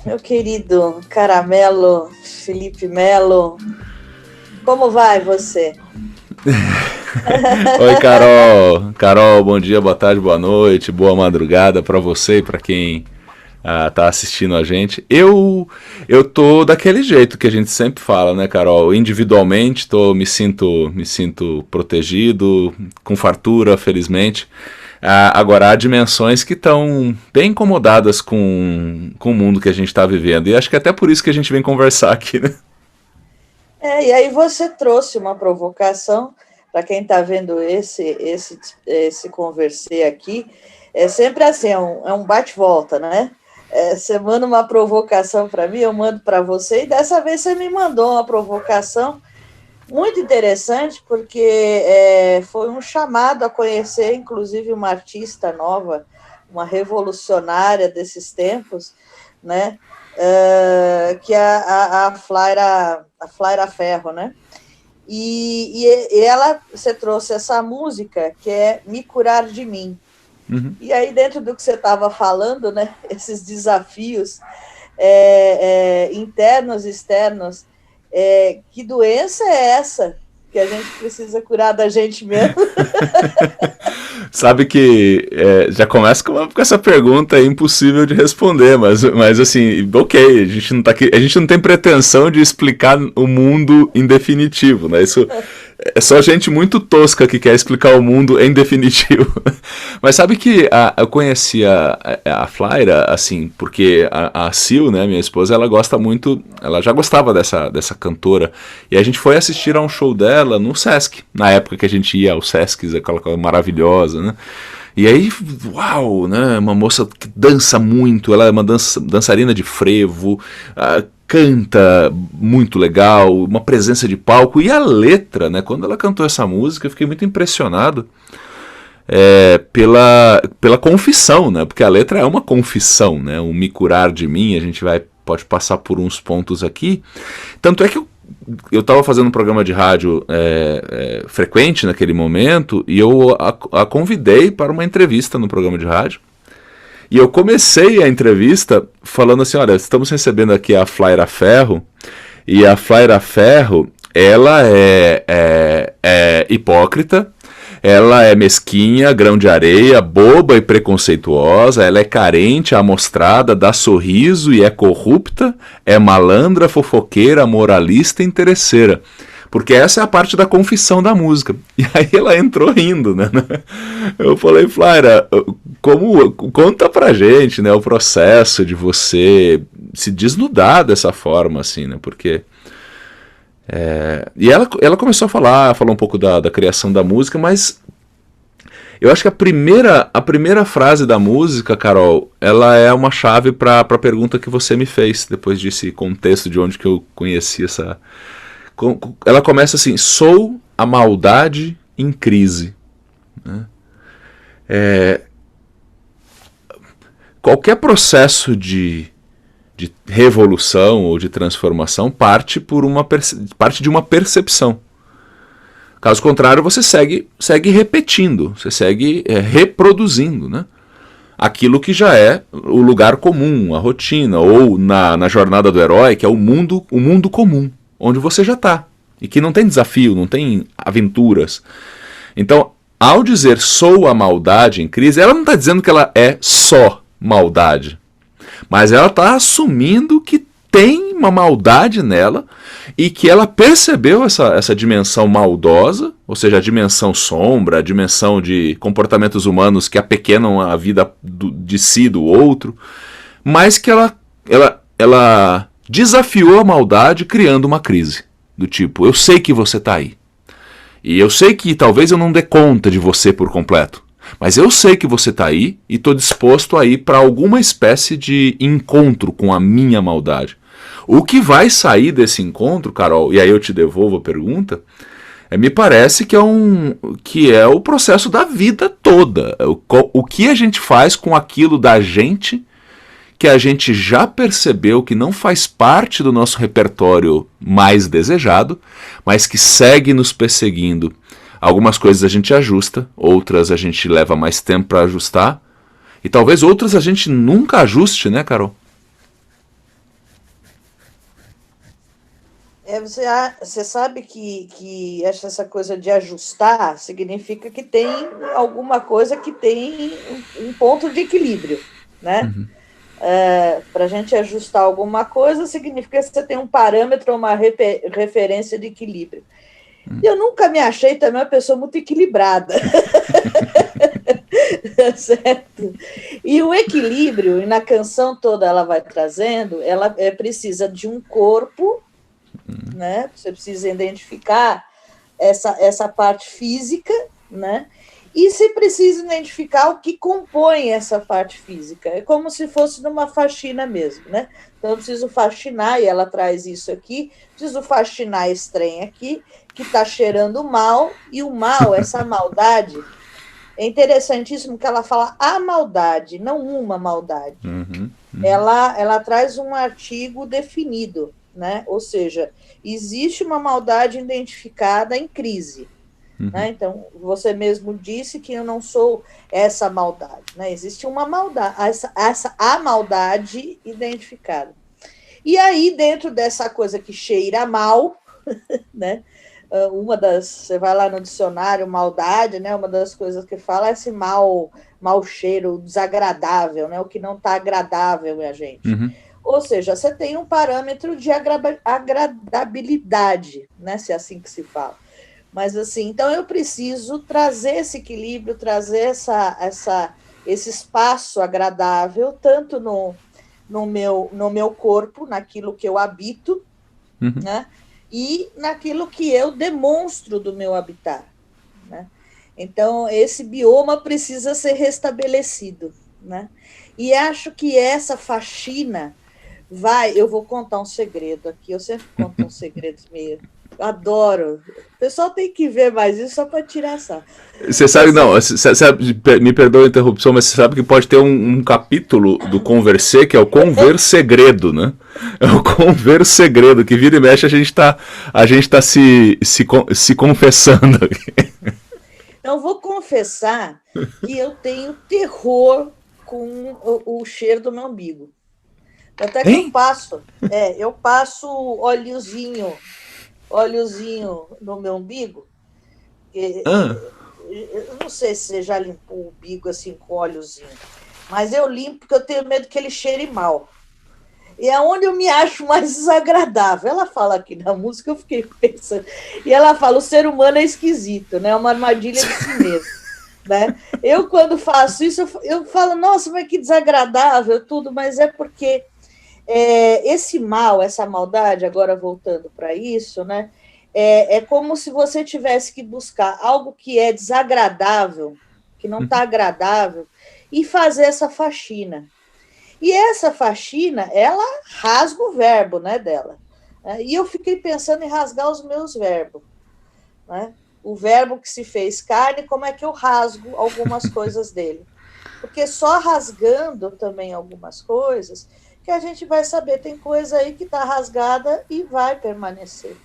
meu querido Caramelo, Felipe Melo, como vai você? Oi, Carol. Carol, bom dia, boa tarde, boa noite, boa madrugada para você e para quem tá assistindo a gente. Eu tô daquele jeito que a gente sempre fala, né, Carol? Individualmente, me sinto protegido, com fartura, felizmente. Agora, há dimensões que estão bem incomodadas com o mundo que a gente está vivendo. E acho que até por isso que a gente vem conversar aqui, né? E aí você trouxe uma provocação para quem está vendo esse conversê aqui. É sempre assim, é um bate-volta, né? Você manda uma provocação para mim, eu mando para você, e dessa vez você me mandou uma provocação muito interessante, porque foi um chamado a conhecer, inclusive, uma artista nova, uma revolucionária desses tempos, né? Que é a Flaira Ferro, né? E você trouxe essa música que é Me Curar de Mim. Uhum. E aí, dentro do que você estava falando, né, esses desafios internos e externos, que doença é essa que a gente precisa curar da gente mesmo? Sabe que já começa com essa pergunta impossível de responder, mas assim, ok, a gente não tem pretensão de explicar o mundo em definitivo, né? Isso é só gente muito tosca que quer explicar o mundo em definitivo. Mas sabe que eu conheci a Flaira, assim, porque a Sil, né, minha esposa, ela gosta muito, ela já gostava dessa cantora, e a gente foi assistir a um show dela no Sesc, na época que a gente ia ao Sesc, aquela coisa maravilhosa, né? E aí, uau, né, uma moça que dança muito, ela é uma dançarina de frevo, canta muito legal, uma presença de palco, e a letra, né, quando ela cantou essa música, eu fiquei muito impressionado pela confissão, né, porque a letra é uma confissão, né, um me curar de mim, a gente pode passar por uns pontos aqui, tanto é que eu estava fazendo um programa de rádio frequente naquele momento, e eu a convidei para uma entrevista no programa de rádio. E eu comecei a entrevista falando assim, olha, estamos recebendo aqui a Flaira Ferro, e a Flaira Ferro, ela é hipócrita, ela é mesquinha, grão de areia, boba e preconceituosa, ela é carente, amostrada, dá sorriso e é corrupta, é malandra, fofoqueira, moralista e interesseira. Porque essa é a parte da confissão da música. E aí ela entrou rindo, né? Eu falei, Flaira, conta pra gente, né, o processo de você se desnudar dessa forma, assim, né? Porque... E ela começou a falar um pouco da criação da música, mas eu acho que a primeira frase da música, Carol, ela é uma chave para a pergunta que você me fez, depois desse contexto de onde que eu conheci essa... Ela começa assim, sou a maldade em crise. Né? Qualquer processo de revolução ou de transformação parte de uma percepção. Caso contrário, você segue repetindo, você segue reproduzindo, né? Aquilo que já é o lugar comum, a rotina, ou na jornada do herói, que é o mundo comum, onde você já está, e que não tem desafio, não tem aventuras. Então, ao dizer sou a maldade em crise, ela não está dizendo que ela é só maldade, mas ela está assumindo que tem uma maldade nela e que ela percebeu essa dimensão maldosa, ou seja, a dimensão sombra, a dimensão de comportamentos humanos que apequenam a vida de si do outro, mas que ela desafiou a maldade criando uma crise, do tipo, eu sei que você está aí, e eu sei que talvez eu não dê conta de você por completo, mas eu sei que você está aí e estou disposto a ir para alguma espécie de encontro com a minha maldade. O que vai sair desse encontro, Carol, e aí eu te devolvo a pergunta, me parece que é o processo da vida toda. O que a gente faz com aquilo da gente que a gente já percebeu que não faz parte do nosso repertório mais desejado, mas que segue nos perseguindo. Algumas coisas a gente ajusta, outras a gente leva mais tempo para ajustar, e talvez outras a gente nunca ajuste, né, Carol? Você sabe que essa coisa de ajustar significa que tem alguma coisa que tem um ponto de equilíbrio, né? Uhum. Para a gente ajustar alguma coisa, significa que você tem um parâmetro, uma referência de equilíbrio. Eu nunca me achei também uma pessoa muito equilibrada. Certo? E o equilíbrio, e na canção toda ela vai trazendo, ela precisa de um corpo, né? Você precisa identificar essa parte física, né? E se precisa identificar o que compõe essa parte física. É como se fosse numa faxina mesmo, né? Então, eu preciso faxinar, e ela traz isso aqui, preciso faxinar esse trem aqui, que está cheirando mal, e o mal, essa maldade, é interessantíssimo que ela fala a maldade, não uma maldade. Uhum. Uhum. Ela traz um artigo definido, né? Ou seja, existe uma maldade identificada em crise. Né? Então, você mesmo disse que eu não sou essa maldade. Né? Existe uma maldade, a maldade identificada. E aí, dentro dessa coisa que cheira mal, né? Você vai lá no dicionário, maldade, né? Uma das coisas que fala é esse mau cheiro desagradável, né? O que não está agradável, minha gente. Uhum. Ou seja, você tem um parâmetro de agradabilidade, né? Se é assim que se fala. Mas assim, então eu preciso trazer esse equilíbrio, trazer esse espaço agradável, tanto no meu corpo, naquilo que eu habito, né? E naquilo que eu demonstro do meu habitar, né? Então, esse bioma precisa ser restabelecido, né? E acho que essa faxina eu vou contar um segredo aqui, eu sempre conto uns segredos meio... Adoro. O pessoal tem que ver mais isso só para tirar essa. Você sabe, não, me perdoa a interrupção, mas você sabe que pode ter um capítulo do Conversê, que é o Conver Segredo, né? É o Conver Segredo, que vira e mexe a gente tá se confessando aqui. Então, vou confessar que eu tenho terror com o cheiro do meu umbigo. Até que eu passo óleozinho no meu umbigo. Eu não sei se você já limpou o umbigo assim com óleozinho, mas eu limpo porque eu tenho medo que ele cheire mal. E é onde eu me acho mais desagradável. Ela fala aqui na música, eu fiquei pensando. E ela fala, o ser humano é esquisito, né? É uma armadilha de si mesmo. Né? Eu, quando faço isso, eu falo, nossa, mas que desagradável tudo, mas é porque esse mal, essa maldade, agora voltando para isso, né? É como se você tivesse que buscar algo que é desagradável, que não está agradável, e fazer essa faxina. E essa faxina, ela rasga o verbo, né, dela. E eu fiquei pensando em rasgar os meus verbos. Né? O verbo que se fez carne, como é que eu rasgo algumas coisas dele? Porque só rasgando também algumas coisas que a gente vai saber, tem coisa aí que está rasgada e vai permanecer.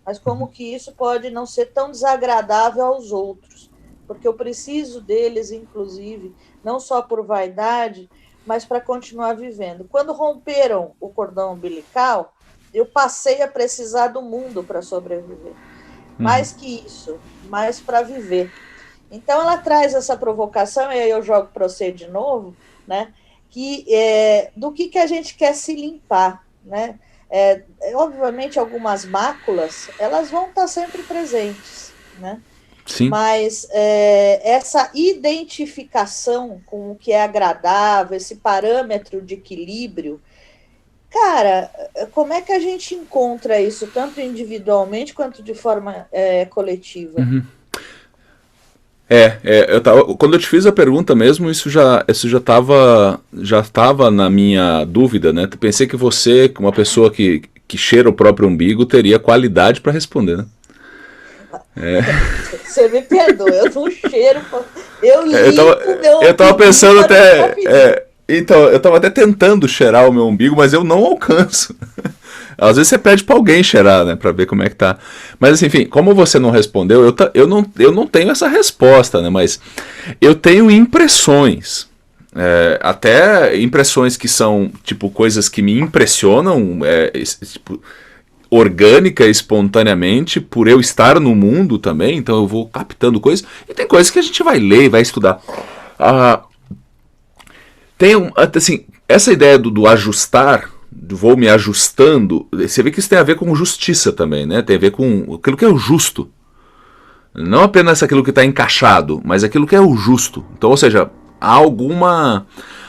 Mas como que isso pode não ser tão desagradável aos outros? Porque eu preciso deles, inclusive, não só por vaidade, mas para continuar vivendo. Quando romperam o cordão umbilical, eu passei a precisar do mundo para sobreviver. Mais que isso, mais para viver. Então, ela traz essa provocação, e aí eu jogo para você de novo, né? Do que a gente quer se limpar, né? Obviamente, algumas máculas, elas vão estar sempre presentes, né? Sim. Mas essa identificação com o que é agradável, esse parâmetro de equilíbrio, cara, como é que a gente encontra isso, tanto individualmente quanto de forma coletiva? Quando eu te fiz a pergunta mesmo, isso já estava na minha dúvida, né? Pensei que você, uma pessoa que cheira o próprio umbigo, teria qualidade para responder, né? Você me perdoa, eu não cheiro, eu limpo eu tava pensando até... Então, eu tava até tentando cheirar o meu umbigo, mas eu não alcanço. Às vezes você pede pra alguém cheirar, né, pra ver como é que tá. Mas assim, enfim, como você não respondeu, eu não tenho essa resposta, né, mas eu tenho impressões. Até impressões que são, tipo, coisas que me impressionam, tipo, orgânica, espontaneamente, por eu estar no mundo também, então eu vou captando coisas, e tem coisas que a gente vai ler, vai estudar. Assim, essa ideia do ajustar, vou me ajustando, você vê que isso tem a ver com justiça também, né? Tem a ver com aquilo que é o justo. Não apenas aquilo que está encaixado, mas aquilo que é o justo. Então, ou seja, há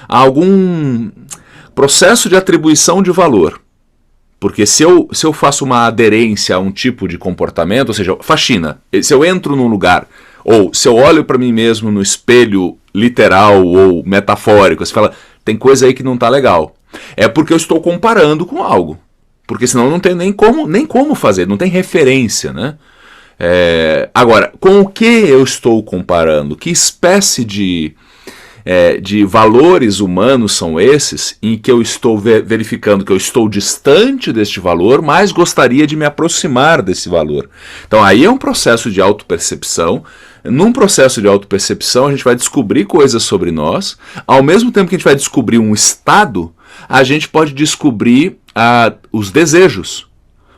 algum processo de atribuição de valor. Porque se eu faço uma aderência a um tipo de comportamento, ou seja, faxina, se eu entro num lugar, ou se eu olho para mim mesmo no espelho literal ou metafórico, você fala, tem coisa aí que não está legal. É porque eu estou comparando com algo. Porque senão não tem nem como fazer, não tem referência, né? Agora, com o que eu estou comparando? Que espécie de valores humanos são esses em que eu estou verificando que eu estou distante deste valor, mas gostaria de me aproximar desse valor? Então aí é um processo de autopercepção. Num processo de autopercepção a gente vai descobrir coisas sobre nós. Ao mesmo tempo que a gente vai descobrir um estado, a gente pode descobrir os desejos.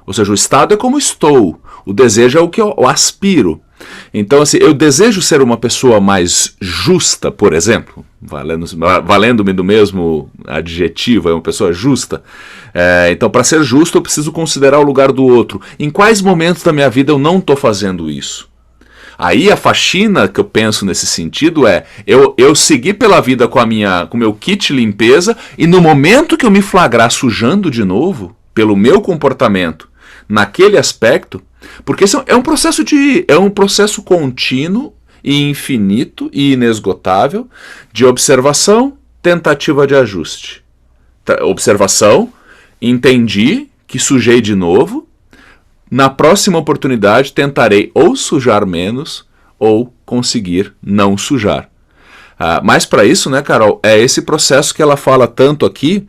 Ou seja, o estado é como estou, o desejo é o que eu aspiro. Então, assim, eu desejo ser uma pessoa mais justa, por exemplo, valendo-me do mesmo adjetivo, é uma pessoa justa. Então, para ser justo, eu preciso considerar o lugar do outro. Em quais momentos da minha vida eu não estou fazendo isso? Aí a faxina que eu penso nesse sentido é eu seguir pela vida com o meu kit limpeza, e no momento que eu me flagrar sujando de novo, pelo meu comportamento naquele aspecto, porque isso é um processo contínuo e infinito e inesgotável de observação, tentativa de ajuste. Observação, entendi que sujei de novo, na próxima oportunidade tentarei ou sujar menos ou conseguir não sujar. Mas para isso, né, Carol, é esse processo que ela fala tanto aqui.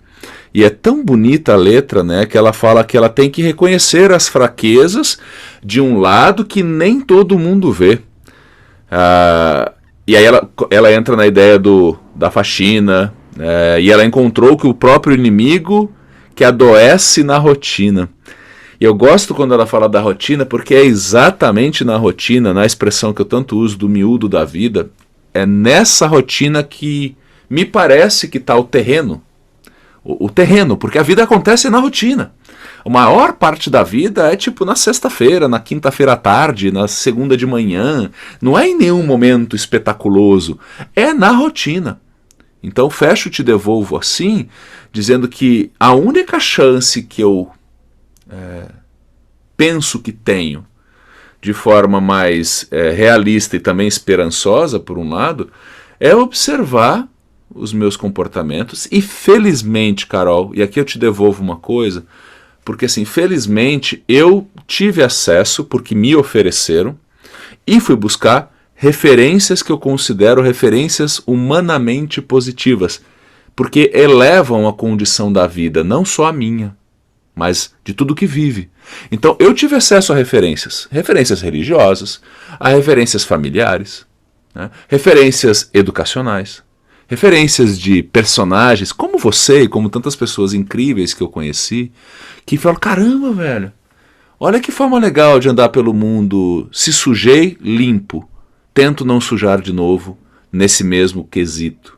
E é tão bonita a letra, né, que ela fala que ela tem que reconhecer as fraquezas de um lado que nem todo mundo vê. E aí ela entra na ideia da faxina, e ela encontrou que o próprio inimigo que adoece na rotina. E eu gosto quando ela fala da rotina, porque é exatamente na rotina, na expressão que eu tanto uso do miúdo da vida, é nessa rotina que me parece que está o terreno. O terreno, porque a vida acontece na rotina. A maior parte da vida é tipo na sexta-feira, na quinta-feira à tarde, na segunda de manhã. Não é em nenhum momento espetaculoso, é na rotina. Então fecho Te Devolvo assim, dizendo que a única chance que eu penso que tenho, de forma mais realista e também esperançosa, por um lado, é observar os meus comportamentos. E felizmente, Carol, e aqui eu te devolvo uma coisa, porque assim, felizmente eu tive acesso, porque me ofereceram, e fui buscar referências que eu considero referências humanamente positivas, porque elevam a condição da vida, não só a minha, mas de tudo que vive. Então eu tive acesso a referências religiosas, a referências familiares, né, referências educacionais, referências de personagens como você e como tantas pessoas incríveis que eu conheci, que falam, caramba, velho, olha que forma legal de andar pelo mundo, se sujei, limpo, tento não sujar de novo nesse mesmo quesito.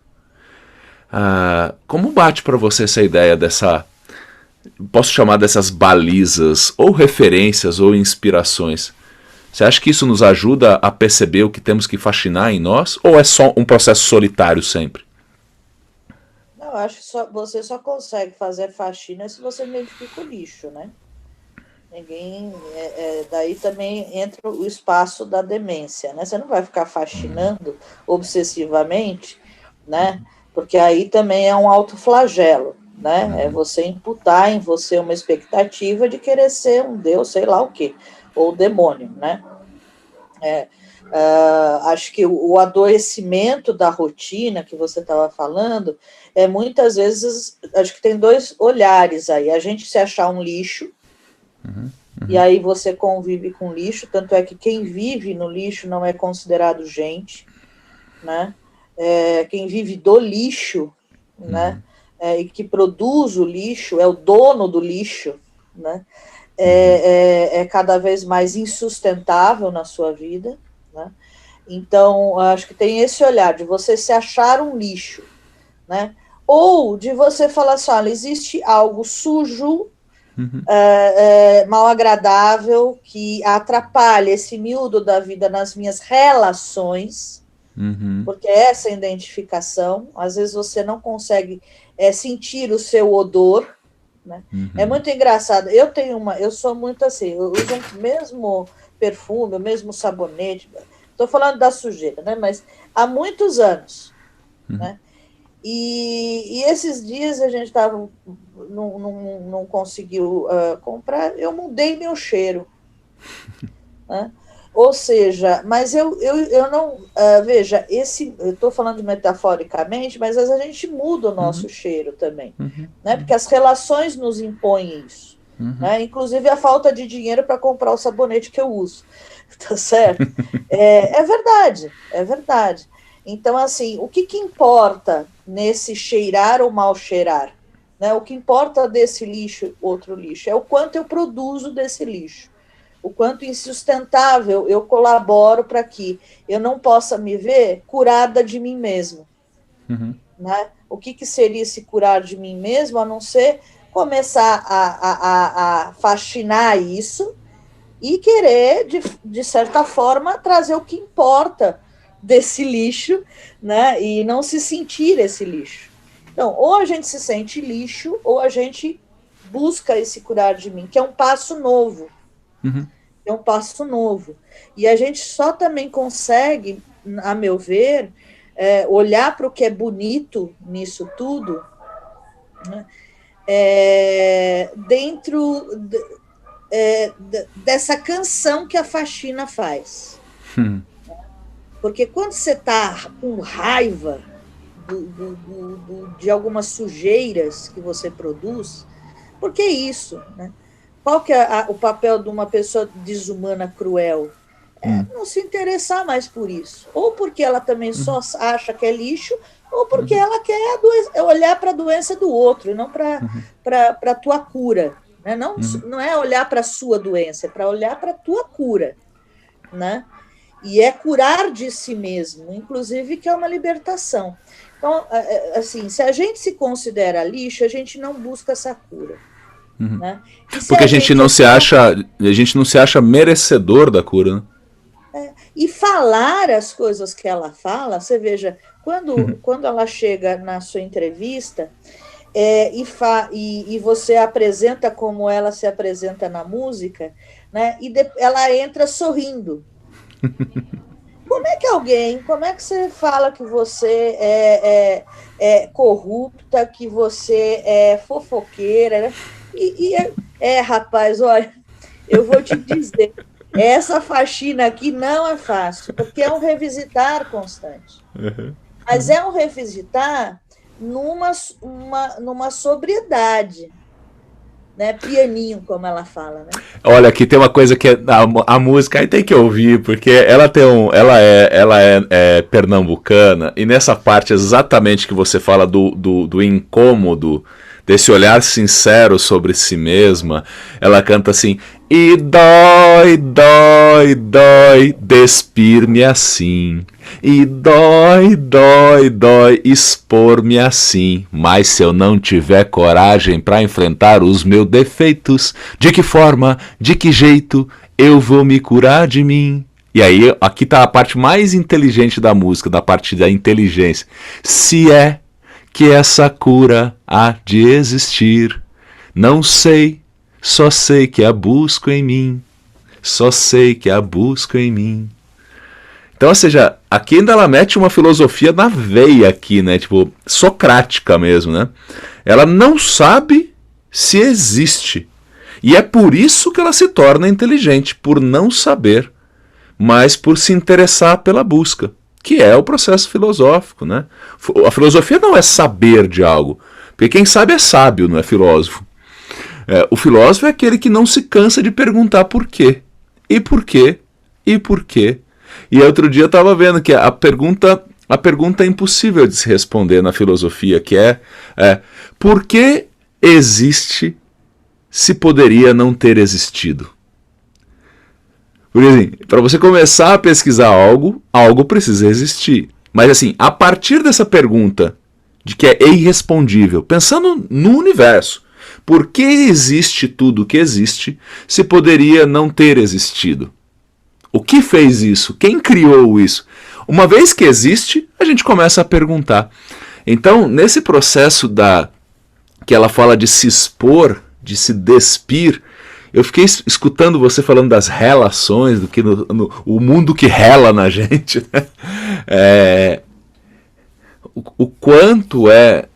Como bate para você essa ideia dessa, posso chamar dessas balizas, ou referências, ou inspirações? Você acha que isso nos ajuda a perceber o que temos que faxinar em nós? Ou é só um processo solitário sempre? Não, acho que você só consegue fazer faxina se você identifica o lixo, né? Daí também entra o espaço da demência, né? Você não vai ficar faxinando obsessivamente, né? Porque aí também é um autoflagelo, né? É você imputar em você uma expectativa de querer ser um Deus, sei lá o quê, ou demônio, né? Acho que o adoecimento da rotina que você estava falando, muitas vezes, acho que tem dois olhares aí, a gente se achar um lixo, e aí você convive com lixo, tanto é que quem vive no lixo não é considerado gente, né? Quem vive do lixo, né? E que produz o lixo é o dono do lixo, né? é cada vez mais insustentável na sua vida, né? Então, acho que tem esse olhar de você se achar um lixo, né? Ou de você falar assim, olha, existe algo sujo, mal agradável, que atrapalha esse miúdo da vida nas minhas relações, porque essa identificação, às vezes você não consegue sentir o seu odor, né? É muito engraçado. Eu sou muito assim, eu uso o mesmo perfume, o mesmo sabonete, estou falando da sujeira, né? Mas há muitos anos, né? E esses dias a gente estava, não conseguiu comprar, eu mudei meu cheiro, né? Ou seja, mas eu não, veja, eu estou falando metaforicamente, mas às vezes a gente muda o nosso cheiro também, né? Porque as relações nos impõem isso, né? Inclusive a falta de dinheiro para comprar o sabonete que eu uso, tá certo? É verdade, é verdade. Então, assim, o que importa nesse cheirar ou mal cheirar, né? O que importa desse lixo, outro lixo, é o quanto eu produzo desse lixo, o quanto insustentável eu colaboro para que eu não possa me ver curada de mim mesmo. Né? O que seria esse curar de mim mesmo, a não ser começar a faxinar isso e querer, de certa forma, trazer o que importa desse lixo, né? E não se sentir esse lixo. Então, ou a gente se sente lixo, ou a gente busca esse curar de mim, que é um passo novo. É um passo novo. E a gente só também consegue, a meu ver, olhar para o que é bonito nisso tudo, né? Dentro dessa canção que a faxina faz. Porque quando você está com raiva de algumas sujeiras que você produz, porque é isso, né? Qual que é o papel de uma pessoa desumana, cruel? Não se interessar mais por isso. Ou porque ela também só acha que é lixo, ou porque ela quer olhar para a doença do outro, e não para a tua cura. Né? Não é olhar para a sua doença, é para olhar para a tua cura. Né? E é curar de si mesmo, inclusive, que é uma libertação. Então, assim, se a gente se considera lixo, a gente não busca essa cura. Né? Porque a gente não se acha merecedor da cura, né? E falar as coisas que ela fala, você veja, quando ela chega na sua entrevista e você apresenta como ela se apresenta na música, né? E ela entra sorrindo. Como é que você fala que você é corrupta, que você é fofoqueira, né? Rapaz, olha, eu vou te dizer, essa faxina aqui não é fácil, porque é um revisitar constante. Mas é um revisitar numa sobriedade, né? Pianinho, como ela fala, né? Olha, aqui tem uma coisa que a música aí tem que ouvir, porque ela é pernambucana, e nessa parte exatamente que você fala do incômodo, desse olhar sincero sobre si mesma, ela canta assim: e dói, dói, dói, despir-me assim. E dói, dói, dói, expor-me assim. Mas se eu não tiver coragem para enfrentar os meus defeitos, de que forma, de que jeito eu vou me curar de mim? E aí, aqui tá a parte mais inteligente da música, da parte da inteligência. Se é que essa cura há de existir, não sei, só sei que a busco em mim, só sei que a busco em mim. Então, ou seja, aqui ainda ela mete uma filosofia na veia aqui, né? Tipo, socrática mesmo, né? Ela não sabe se existe. E é por isso que ela se torna inteligente, por não saber, mas por se interessar pela busca, que é o processo filosófico, né? A filosofia não é saber de algo, porque quem sabe é sábio, não é filósofo. O filósofo é aquele que não se cansa de perguntar por quê, e por quê, e por quê. E outro dia eu estava vendo que a pergunta é impossível de se responder na filosofia, que é por que existe se poderia não ter existido? Porque assim, para você começar a pesquisar algo, algo precisa existir. Mas assim, a partir dessa pergunta de que é irrespondível, pensando no universo, por que existe tudo o que existe se poderia não ter existido? O que fez isso? Quem criou isso? Uma vez que existe, a gente começa a perguntar. Então, nesse processo que ela fala de se expor, de se despir, eu fiquei escutando você falando das relações, do que o mundo que rela na gente, né? O quanto é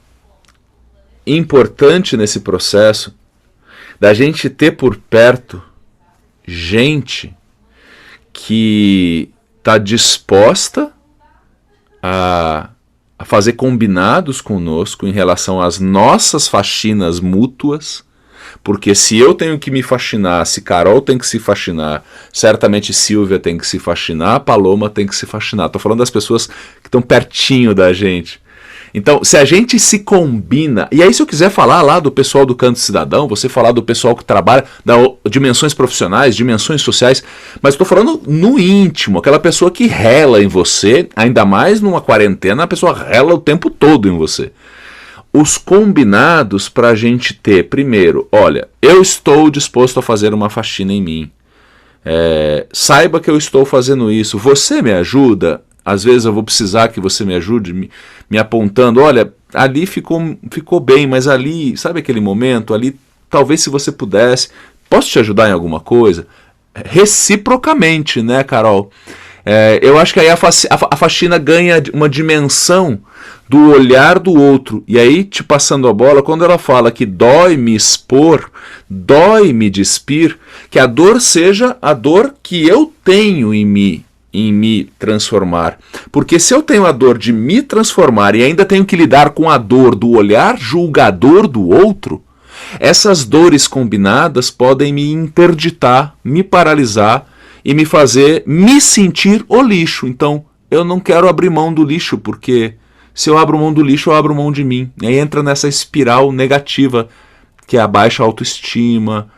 importante nesse processo da gente ter por perto gente que está disposta a fazer combinados conosco em relação às nossas faxinas mútuas, porque se eu tenho que me faxinar, se Carol tem que se faxinar, certamente Silvia tem que se faxinar, Paloma tem que se faxinar. Estou falando das pessoas que estão pertinho da gente. Então, se a gente se combina, e aí se eu quiser falar lá do pessoal do Canto Cidadão, você falar do pessoal que trabalha, dimensões profissionais, dimensões sociais, mas estou falando no íntimo, aquela pessoa que rela em você, ainda mais numa quarentena, a pessoa rela o tempo todo em você. Os combinados para a gente ter, primeiro, olha, eu estou disposto a fazer uma faxina em mim. Saiba que eu estou fazendo isso, você me ajuda? Às vezes eu vou precisar que você me ajude me apontando, olha, ali ficou bem, mas ali, sabe aquele momento, ali, talvez se você pudesse, posso te ajudar em alguma coisa? Reciprocamente, né, Carol? Eu acho que aí a faxina ganha uma dimensão do olhar do outro. E aí, te passando a bola, quando ela fala que dói me expor, dói me despir, que a dor seja a dor que eu tenho em me transformar. Porque se eu tenho a dor de me transformar e ainda tenho que lidar com a dor do olhar julgador do outro, essas dores combinadas podem me interditar, me paralisar e me fazer me sentir o lixo. Então, eu não quero abrir mão do lixo, porque se eu abro mão do lixo, eu abro mão de mim. E aí entra nessa espiral negativa, que é a baixa autoestima,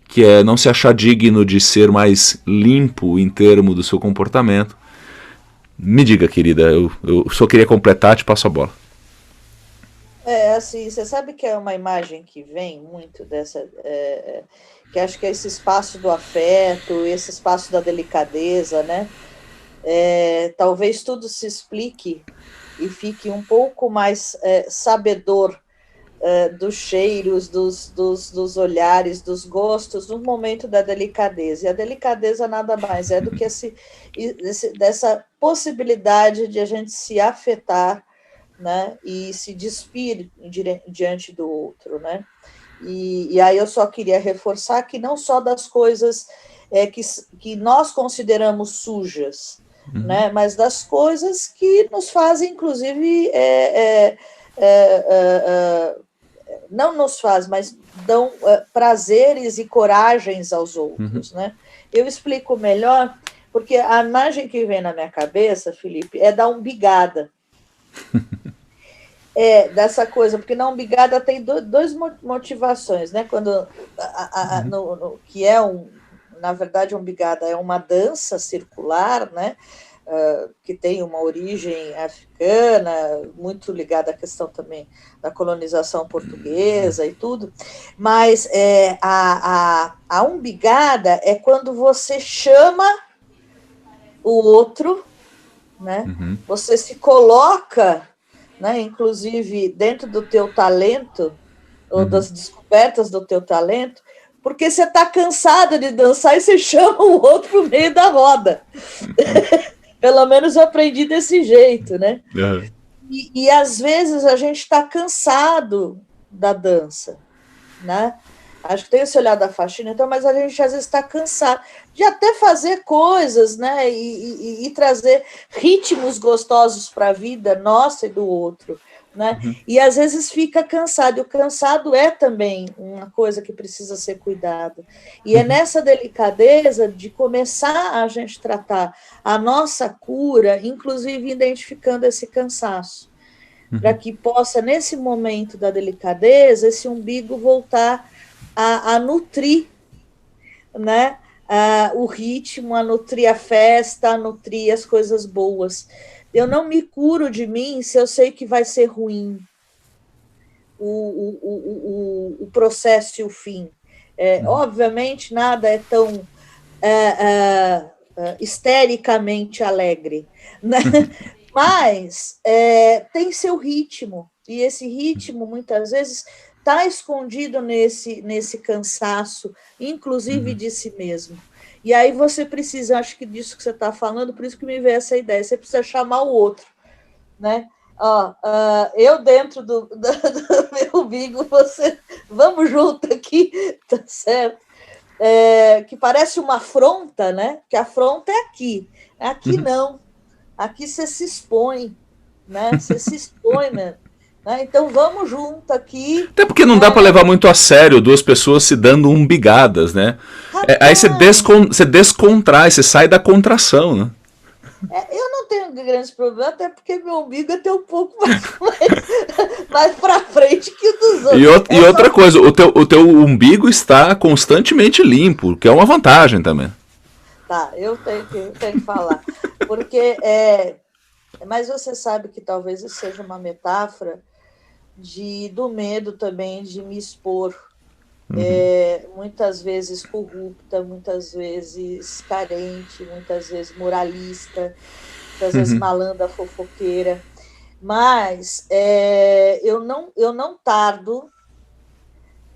que é não se achar digno de ser mais limpo em termos do seu comportamento. Me diga, querida, eu só queria completar, te passo a bola. Assim, você sabe que é uma imagem que vem muito dessa... que acho que é esse espaço do afeto, esse espaço da delicadeza, né? Talvez tudo se explique e fique um pouco mais sabedor dos cheiros, dos olhares, dos gostos, no momento da delicadeza. E a delicadeza nada mais é do que dessa possibilidade de a gente se afetar, né, e se despir diante do outro, né? E aí eu só queria reforçar que não só das coisas que nós consideramos sujas, né, mas das coisas que nos fazem, inclusive, não nos faz, mas dão prazeres e coragens aos outros, né? Eu explico melhor, porque a imagem que vem na minha cabeça, Felipe, é da umbigada. Dessa coisa, porque na umbigada tem duas motivações, né? Quando que na verdade, a umbigada é uma dança circular, né? Que tem uma origem africana, muito ligada à questão também da colonização portuguesa e tudo, mas a umbigada é quando você chama o outro, né? Você se coloca, né, inclusive dentro do teu talento, ou das descobertas do teu talento, porque você está cansado de dançar e você chama o outro para o meio da roda. Pelo menos eu aprendi desse jeito, né? E às vezes a gente está cansado da dança, né? Acho que tem esse olhar da faxina, então, mas a gente às vezes está cansado de até fazer coisas, né? E trazer ritmos gostosos para a vida nossa e do outro, né? E às vezes fica cansado, e o cansado é também uma coisa que precisa ser cuidada. E é nessa delicadeza de começar a gente tratar a nossa cura, inclusive identificando esse cansaço, para que possa, nesse momento da delicadeza, esse umbigo voltar a nutrir, né, o ritmo, a nutrir a festa, a nutrir as coisas boas. Eu não me curo de mim se eu sei que vai ser ruim o processo e o fim. Obviamente, nada é tão histericamente alegre, né? Mas tem seu ritmo, e esse ritmo, muitas vezes, está escondido nesse cansaço, inclusive de si mesmo. E aí você precisa, acho que disso que você está falando, por isso que me veio essa ideia, você precisa chamar o outro, né? Eu dentro do meu umbigo, você, vamos junto aqui, tá certo? Que parece uma afronta, né? Que a afronta é aqui não, aqui você se expõe, né? Você se expõe, né? Então vamos junto aqui. Até porque não dá para levar muito a sério duas pessoas se dando umbigadas, né? Aí você descontrai, você sai da contração, né? Eu não tenho grandes problemas, até porque meu umbigo é até um pouco mais para frente que o dos outros. E outra coisa, o teu umbigo está constantemente limpo, que é uma vantagem também. Tá, eu tenho que falar. Porque, mas você sabe que talvez isso seja uma metáfora do medo também de me expor. Muitas vezes corrupta, muitas vezes carente, muitas vezes moralista, muitas vezes malandra, fofoqueira, mas eu não tardo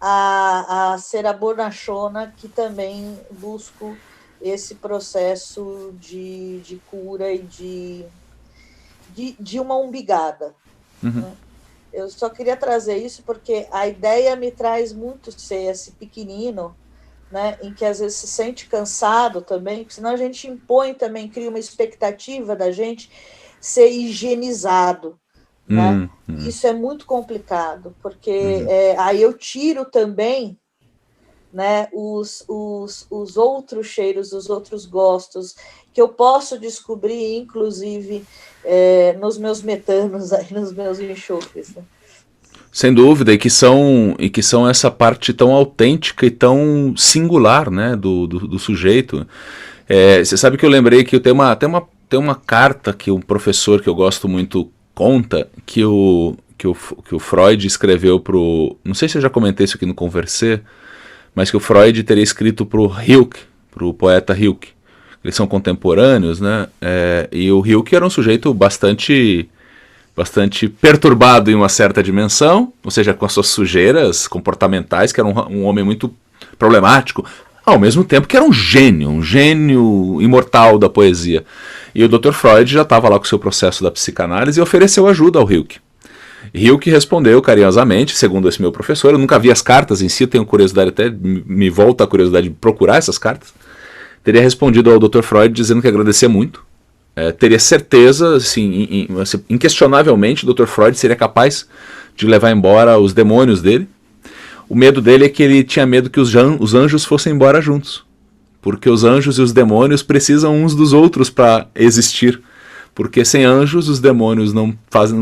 a ser a bonachona que também busco esse processo de cura e de uma umbigada, né? Eu só queria trazer isso porque a ideia me traz muito ser esse pequenino, né, em que às vezes se sente cansado também, porque senão a gente impõe também, cria uma expectativa da gente ser higienizado, né? Isso é muito complicado, porque aí eu tiro também, né, os outros cheiros, os outros gostos, que eu posso descobrir, inclusive, nos meus metanos, aí, nos meus enxofres, né? Sem dúvida, e que são essa parte tão autêntica e tão singular, né, do sujeito. Você sabe que eu lembrei que tem uma carta que um professor que eu gosto muito conta, que o Freud escreveu não sei se eu já comentei isso aqui no Conversê, mas que o Freud teria escrito para o Rilke, para o poeta Rilke. Eles são contemporâneos, né? E o Rilke era um sujeito bastante perturbado em uma certa dimensão, ou seja, com as suas sujeiras comportamentais, que era um homem muito problemático, ao mesmo tempo que era um gênio imortal da poesia. E o Dr. Freud já estava lá com o seu processo da psicanálise e ofereceu ajuda ao Rilke. Rilke respondeu carinhosamente, segundo esse meu professor. Eu nunca vi as cartas em si, eu tenho curiosidade, até me volta a curiosidade de procurar essas cartas. Teria respondido ao Dr. Freud dizendo que agradecia muito. Teria certeza, assim, inquestionavelmente, o Dr. Freud seria capaz de levar embora os demônios dele. O medo dele é que ele tinha medo que os anjos fossem embora juntos. Porque os anjos e os demônios precisam uns dos outros para existir. Porque sem anjos os demônios não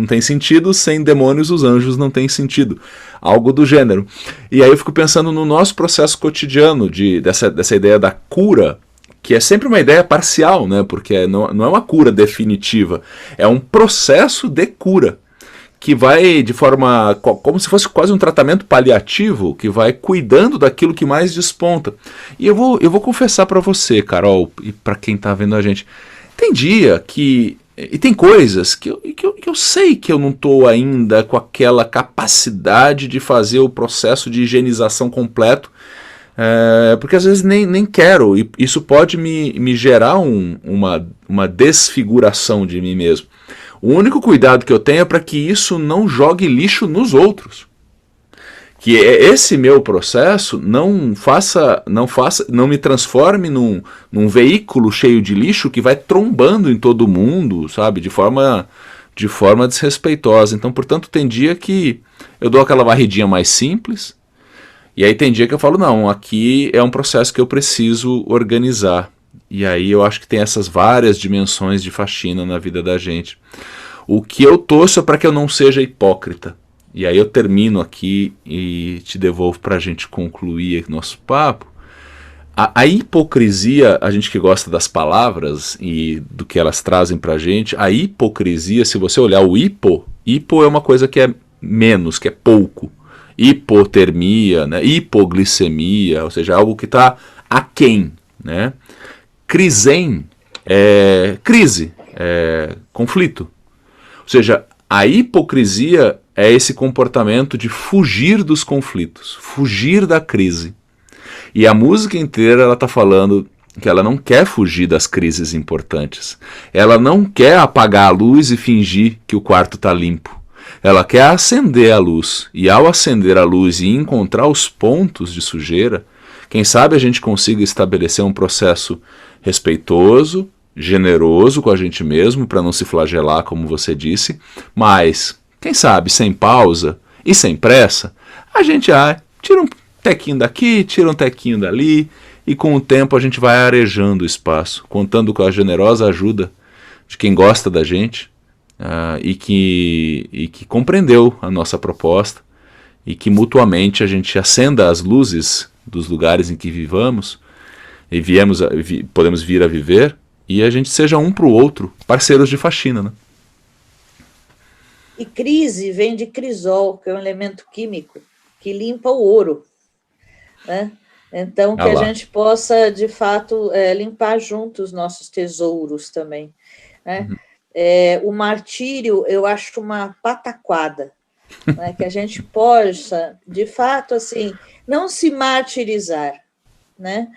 têm sentido, sem demônios os anjos não têm sentido. Algo do gênero. E aí eu fico pensando no nosso processo cotidiano dessa ideia da cura, que é sempre uma ideia parcial, né? Porque não é uma cura definitiva, é um processo de cura, que vai de forma, como se fosse quase um tratamento paliativo, que vai cuidando daquilo que mais desponta. E eu vou confessar para você, Carol, e para quem está vendo a gente, tem dia e tem coisas que eu sei que eu não estou ainda com aquela capacidade de fazer o processo de higienização completo, porque às vezes nem quero, e isso pode me gerar uma desfiguração de mim mesmo. O único cuidado que eu tenho é para que isso não jogue lixo nos outros. Que esse meu processo não me transforme num veículo cheio de lixo que vai trombando em todo mundo, sabe, de forma desrespeitosa. Então, portanto, tem dia que eu dou aquela varridinha mais simples, e aí tem dia que eu falo, não, aqui é um processo que eu preciso organizar. E aí eu acho que tem essas várias dimensões de faxina na vida da gente. O que eu torço é para que eu não seja hipócrita. e aí eu termino aqui e te devolvo para a gente concluir nosso papo. A hipocrisia, a gente que gosta das palavras e do que elas trazem para a gente, a hipocrisia, se você olhar o hipo é uma coisa que é menos, que é pouco. Hipotermia, né? Hipoglicemia, ou seja, algo que está aquém, né? Crisem é crise, é conflito. Ou seja, a hipocrisia é esse comportamento de fugir dos conflitos, fugir da crise. E a música inteira ela está falando que ela não quer fugir das crises importantes. Ela não quer apagar a luz e fingir que o quarto está limpo. Ela quer acender a luz. E ao acender a luz e encontrar os pontos de sujeira, quem sabe a gente consiga estabelecer um processo respeitoso, generoso com a gente mesmo, para não se flagelar, como você disse, mas, quem sabe, sem pausa e sem pressa, a gente tira um tequinho daqui, tira um tequinho dali, e com o tempo a gente vai arejando o espaço, contando com a generosa ajuda de quem gosta da gente e que compreendeu a nossa proposta, e que mutuamente a gente acenda as luzes dos lugares em que vivamos, e podemos vir a viver, e a gente seja um para o outro parceiros de faxina, né? E crise vem de crisol, que é um elemento químico que limpa o ouro, né? Então, que a gente possa, de fato, limpar juntos os nossos tesouros também, né? O martírio, eu acho uma pataquada, né? Que a gente possa, de fato, assim, não se martirizar, né?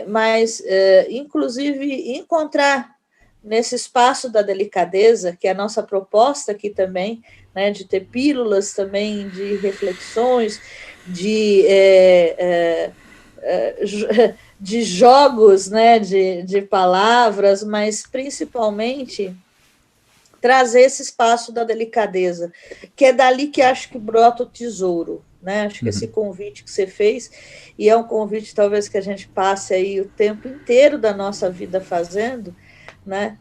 Mas, inclusive, encontrar nesse espaço da delicadeza, que é a nossa proposta aqui também, né, de ter pílulas também, de reflexões, de jogos, né, de palavras, mas principalmente trazer esse espaço da delicadeza, que é dali que acho que brota o tesouro, né? Acho que esse convite que você fez, e é um convite talvez que a gente passe aí o tempo inteiro da nossa vida fazendo, né?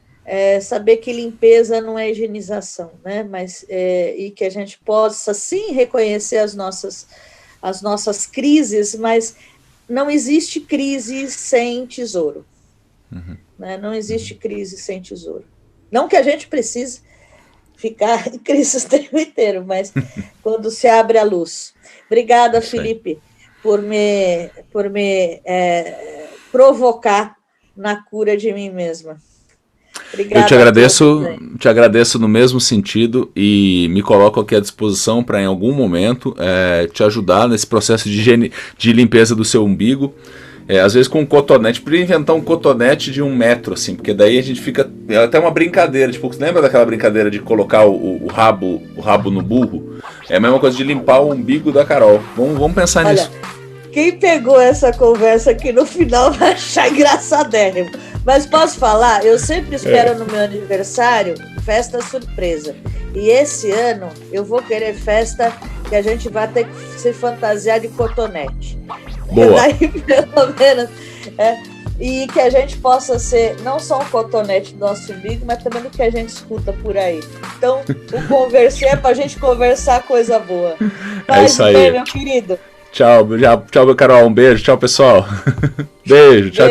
Saber que limpeza não é higienização, né? Mas, e que a gente possa, sim, reconhecer as nossas crises, mas não existe crise sem tesouro. Né? Não existe crise sem tesouro. Não que a gente precise ficar em crise o tempo inteiro, mas quando se abre a luz. Obrigada, Felipe, por me provocar na cura de mim mesma. Obrigada. Eu te agradeço no mesmo sentido e me coloco aqui à disposição para, em algum momento, te ajudar nesse processo de limpeza do seu umbigo. Às vezes com um cotonete, podia inventar um cotonete de 1 metro, assim, porque daí a gente fica. É até uma brincadeira, tipo, você lembra daquela brincadeira de colocar o rabo no burro? É a mesma coisa de limpar o umbigo da Carol. Vamos pensar nisso. Quem pegou essa conversa aqui no final vai achar engraçadérrimo. Mas posso falar? Eu sempre espero no meu aniversário festa surpresa. E esse ano eu vou querer festa que a gente vai ter que se fantasiar de cotonete. Boa. Daí, pelo menos, e que a gente possa ser não só um cotonete do nosso umbigo, mas também do que a gente escuta por aí. Então, o conversar é pra gente conversar coisa boa. Faz isso aí, bem, meu querido. Tchau, Carol. Um beijo. Tchau, pessoal. Beijo. Tchau.